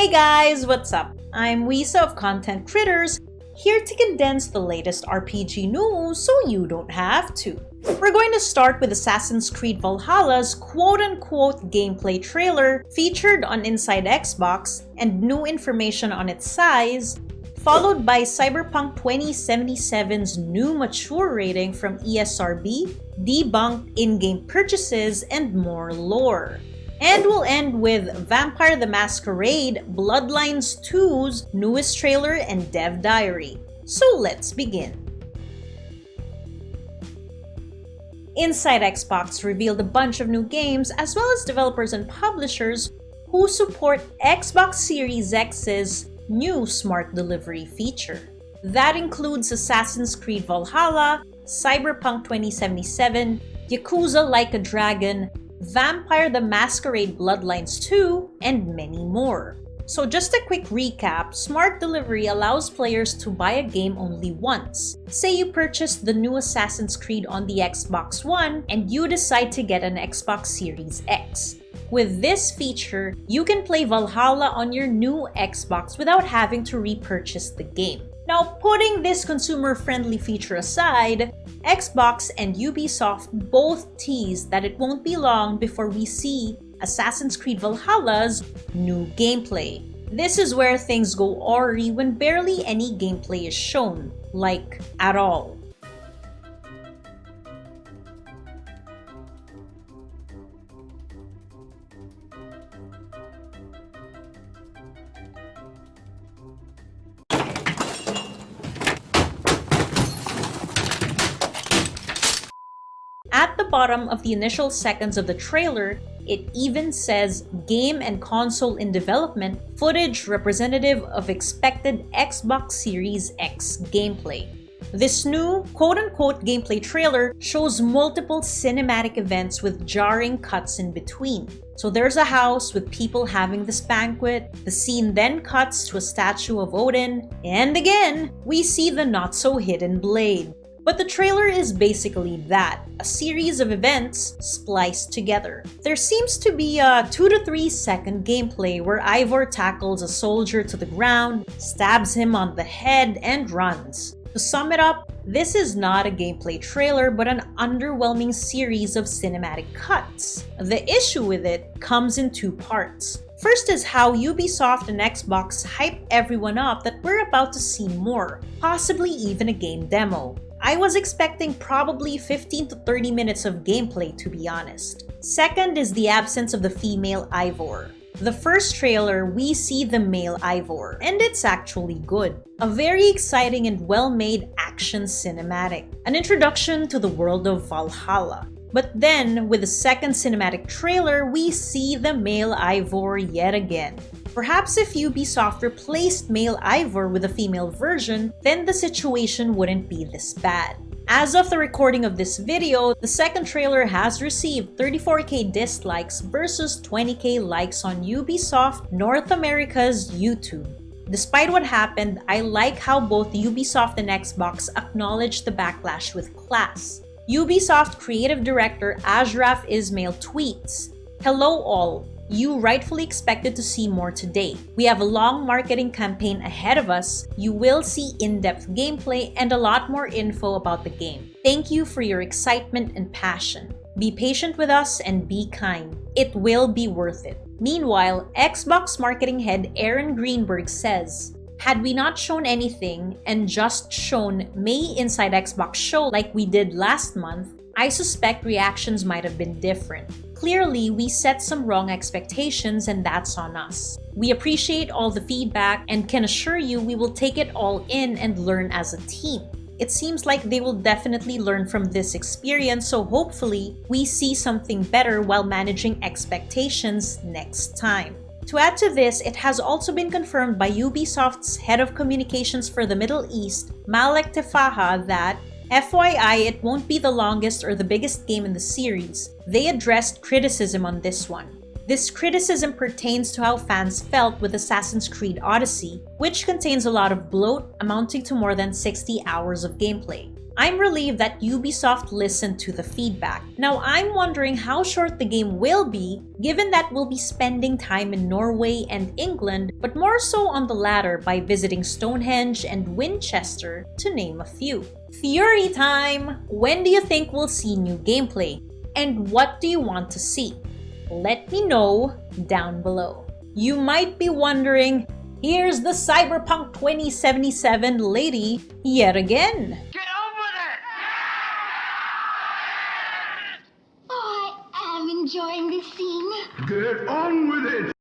Hey guys, what's up? I'm Wisa of Content Critters, here to condense the latest RPG news so you don't have to. We're going to start with Assassin's Creed Valhalla's quote-unquote gameplay trailer featured on Inside Xbox and new information on its size, followed by Cyberpunk 2077's new mature rating from ESRB, debunked in-game purchases, and more lore. And we'll end with Vampire the Masquerade Bloodlines 2's newest trailer and dev diary. So let's begin. Inside Xbox revealed a bunch of new games as well as developers and publishers who support Xbox Series X's new smart delivery feature. That includes Assassin's Creed Valhalla, Cyberpunk 2077, Yakuza Like a Dragon, Vampire the Masquerade Bloodlines 2, and many more. So just a quick recap, Smart Delivery allows players to buy a game only once. Say you purchased the new Assassin's Creed on the Xbox One and you decide to get an Xbox Series X. With this feature, you can play Valhalla on your new Xbox without having to repurchase the game. Now, putting this consumer-friendly feature aside, Xbox and Ubisoft both teased that it won't be long before we see Assassin's Creed Valhalla's new gameplay. This is where things go awry when barely any gameplay is shown, like at all. At the bottom of the initial seconds of the trailer, it even says game and console in development, footage representative of expected Xbox Series X gameplay. This new quote-unquote gameplay trailer shows multiple cinematic events with jarring cuts in between. So there's a house with people having this banquet, the scene then cuts to a statue of Odin, and again, we see the not-so-hidden blade. But the trailer is basically that, a series of events spliced together. There seems to be a 2 to 3 second gameplay where Ivor tackles a soldier to the ground, stabs him on the head, and runs. To sum it up, this is not a gameplay trailer but an underwhelming series of cinematic cuts. The issue with it comes in two parts. First is how Ubisoft and Xbox hype everyone up that we're about to see more, possibly even a game demo. I was expecting probably 15 to 30 minutes of gameplay, to be honest. Second is the absence of the female Ivor. The first trailer, we see the male Ivor, and it's actually good. A very exciting and well-made action cinematic. An introduction to the world of Valhalla. But then, with the second cinematic trailer, we see the male Ivor yet again. Perhaps if Ubisoft replaced male Ivor with a female version, then the situation wouldn't be this bad. As of the recording of this video, the second trailer has received 34k dislikes versus 20k likes on Ubisoft North America's YouTube. Despite what happened, I like how both Ubisoft and Xbox acknowledge the backlash with class. Ubisoft creative director Ashraf Ismail tweets, "Hello all. You rightfully expected to see more today. We have a long marketing campaign ahead of us. You will see in-depth gameplay and a lot more info about the game. Thank you for your excitement and passion. Be patient with us and be kind. It will be worth it." Meanwhile, Xbox marketing head Aaron Greenberg says, "Had we not shown anything and just shown May Inside Xbox show like we did last month, I suspect reactions might have been different. Clearly, we set some wrong expectations and that's on us. We appreciate all the feedback and can assure you we will take it all in and learn as a team. It seems like they will definitely learn from this experience, so hopefully we see something better while managing expectations next time." To add to this, it has also been confirmed by Ubisoft's head of communications for the Middle East, Malek Tefaha, that FYI, it won't be the longest or the biggest game in the series. They addressed criticism on this one. This criticism pertains to how fans felt with Assassin's Creed Odyssey, which contains a lot of bloat amounting to more than 60 hours of gameplay. I'm relieved that Ubisoft listened to the feedback. Now I'm wondering how short the game will be, given that we'll be spending time in Norway and England, but more so on the latter by visiting Stonehenge and Winchester, to name a few. Theory time! When do you think we'll see new gameplay? And what do you want to see? Let me know down below. You might be wondering, here's the Cyberpunk 2077 lady yet again. Get on with it! Oh, I am enjoying this scene. Get on with it!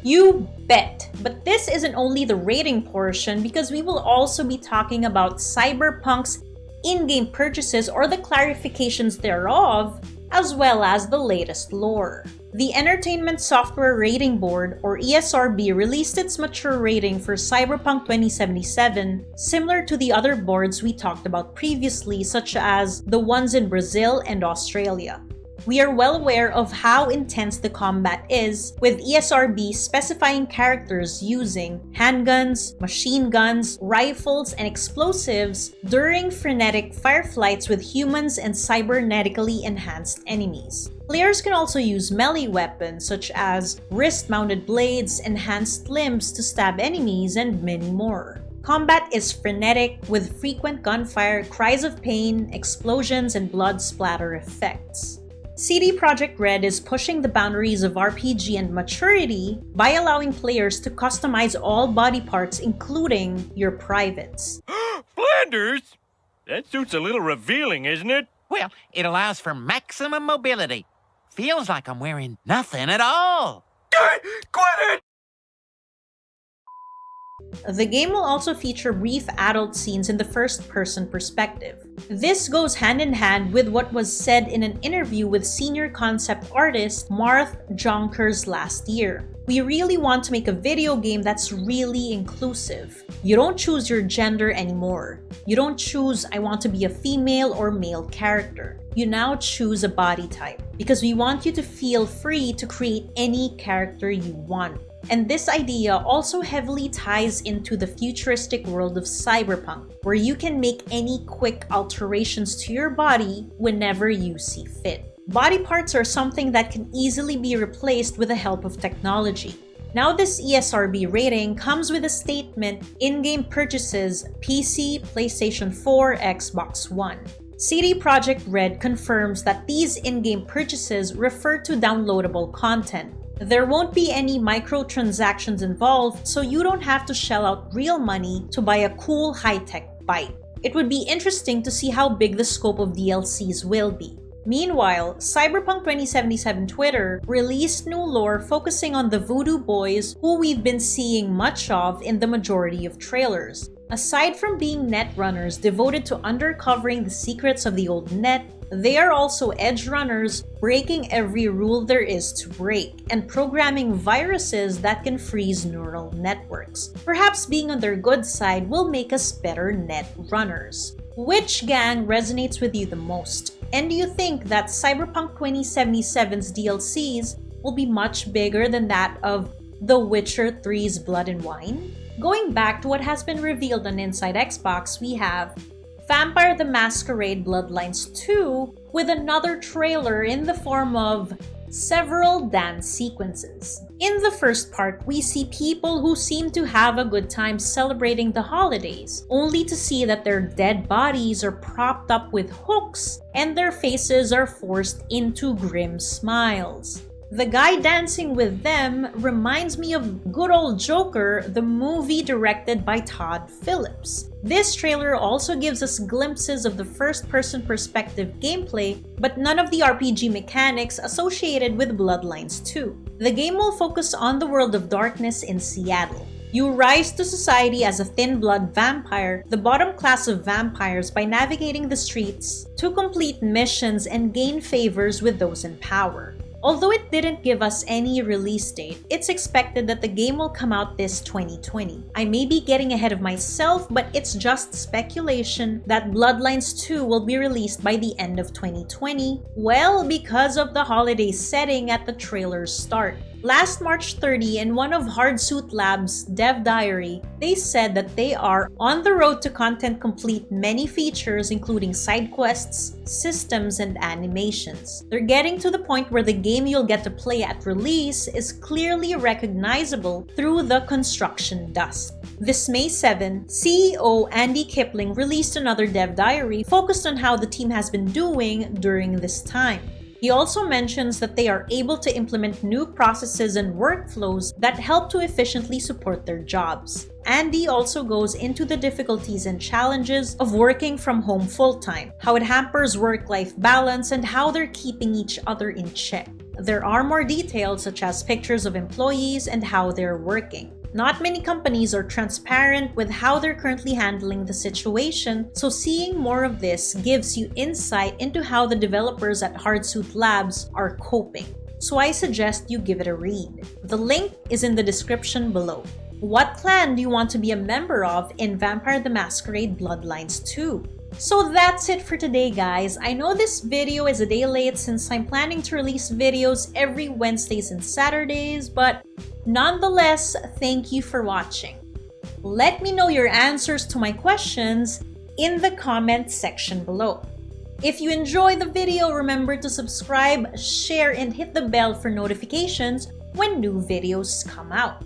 You bet! But this isn't only the rating portion, because we will also be talking about Cyberpunk's in-game purchases or the clarifications thereof, as well as the latest lore. The Entertainment Software Rating Board, or ESRB, released its mature rating for Cyberpunk 2077, similar to the other boards we talked about previously, such as the ones in Brazil and Australia. We are well aware of how intense the combat is, with ESRB specifying characters using handguns, machine guns, rifles, and explosives during frenetic firefights with humans and cybernetically enhanced enemies. Players can also use melee weapons such as wrist-mounted blades, enhanced limbs to stab enemies, and many more. Combat is frenetic, with frequent gunfire, cries of pain, explosions, and blood splatter effects. CD Projekt Red is pushing the boundaries of RPG and maturity by allowing players to customize all body parts, including your privates. Flanders? That suit's a little revealing, isn't it? Well, it allows for maximum mobility. Feels like I'm wearing nothing at all. Quit it! The game will also feature brief adult scenes in the first-person perspective. This goes hand in hand with what was said in an interview with senior concept artist Marth Jonkers last year. We really want to make a video game that's really inclusive. You don't choose your gender anymore. You don't choose, I want to be a female or male character. You now choose a body type, because we want you to feel free to create any character you want. And this idea also heavily ties into the futuristic world of Cyberpunk, where you can make any quick alterations to your body whenever you see fit. Body parts are something that can easily be replaced with the help of technology. Now this ESRB rating comes with a statement: in-game purchases PC, PlayStation 4, Xbox One. CD Projekt Red confirms that these in-game purchases refer to downloadable content. There won't be any microtransactions involved, so you don't have to shell out real money to buy a cool high-tech bike. It would be interesting to see how big the scope of DLCs will be. Meanwhile, Cyberpunk 2077 Twitter released new lore focusing on the Voodoo Boys, who we've been seeing much of in the majority of trailers. Aside from being netrunners devoted to uncovering the secrets of the old net, they are also edge runners, breaking every rule there is to break, and programming viruses that can freeze neural networks. Perhaps being on their good side will make us better net runners. Which gang resonates with you the most? And do you think that Cyberpunk 2077's DLCs will be much bigger than that of The Witcher 3's Blood and Wine? Going back to what has been revealed on Inside Xbox, we have Vampire the Masquerade Bloodlines 2 with another trailer in the form of several dance sequences. In the first part, we see people who seem to have a good time celebrating the holidays, only to see that their dead bodies are propped up with hooks and their faces are forced into grim smiles. The guy dancing with them reminds me of good old Joker, the movie directed by Todd Phillips. This trailer also gives us glimpses of the first-person perspective gameplay, but none of the RPG mechanics associated with Bloodlines 2. The game will focus on the world of darkness in Seattle. You rise to society as a thin-blood vampire, the bottom class of vampires, by navigating the streets to complete missions and gain favors with those in power. Although it didn't give us any release date, it's expected that the game will come out this 2020. I may be getting ahead of myself, but it's just speculation that Bloodlines 2 will be released by the end of 2020, well, because of the holiday setting at the trailer's start. Last March 30, in one of Hardsuit Labs' dev diary, they said that they are on the road to content complete many features including side quests, systems, and animations. They're getting to the point where the game you'll get to play at release is clearly recognizable through the construction dust. This May 7, CEO Andy Kipling released another dev diary focused on how the team has been doing during this time. He also mentions that they are able to implement new processes and workflows that help to efficiently support their jobs. Andy also goes into the difficulties and challenges of working from home full-time, how it hampers work-life balance, and how they're keeping each other in check. There are more details such as pictures of employees and how they're working. Not many companies are transparent with how they're currently handling the situation, so seeing more of this gives you insight into how the developers at Hardsuit Labs are coping. So I suggest you give it a read. The link is in the description below. What clan do you want to be a member of in Vampire the Masquerade Bloodlines 2? So that's it for today, guys. I know this video is a day late since I'm planning to release videos every Wednesdays and Saturdays, but nonetheless, thank you for watching. Let me know your answers to my questions in the comment section below. If you enjoy the video, remember to subscribe, share, and hit the bell for notifications when new videos come out.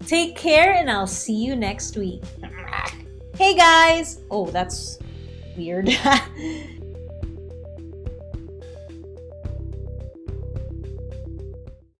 Take care, and I'll see you next week. Hey guys! Oh, that's weird.